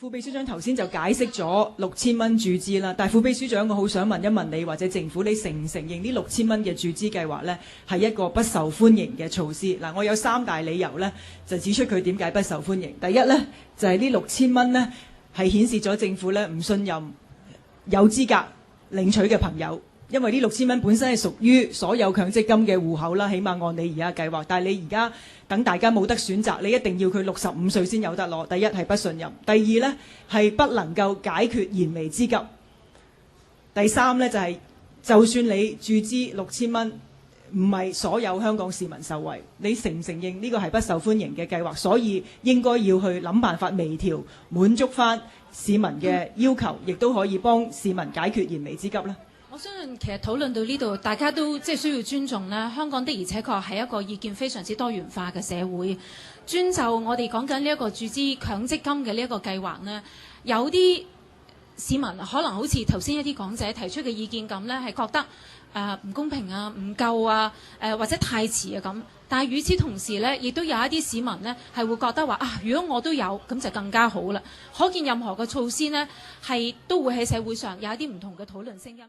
副秘書長頭先就解釋咗6000蚊注資啦，但係副秘書長，我好想問一問你或者政府，你承唔承認呢6000蚊嘅注資計劃呢係一個不受歡迎嘅措施？嗱，我有3大理由呢，就指出佢點解不受歡迎。第一呢，就係呢6000蚊呢係顯示咗政府呢唔信任有資格領取嘅朋友。因為呢6000蚊本身係屬於所有強積金嘅戶口啦，起碼按你而家計劃。但係你而家等大家冇得選擇，你一定要佢65歲先有得攞。第一係不信任，第二呢係不能夠解決燃眉之急。第三呢就係、就算你注資6000蚊，唔係所有香港市民受惠。你承唔承認呢個係不受歡迎嘅計劃？所以應該要去諗辦法微調，滿足翻市民嘅要求，亦都可以幫市民解決燃眉之急呢。我相信其實討論到呢度，大家都即係需要尊重啦。香港的而且確係一個意見非常之多元化嘅社會。專就我哋講緊呢一個注資強積金嘅呢一個計劃呢，有啲市民可能好似頭先一啲講者提出嘅意見咁呢，係覺得唔公平啊、唔夠啊、或者太遲啊咁。但係與此同時呢，亦都有一啲市民呢係會覺得話如果我都有咁就更加好啦。可見任何嘅措施呢，係都會喺社會上有一啲唔同嘅討論聲音。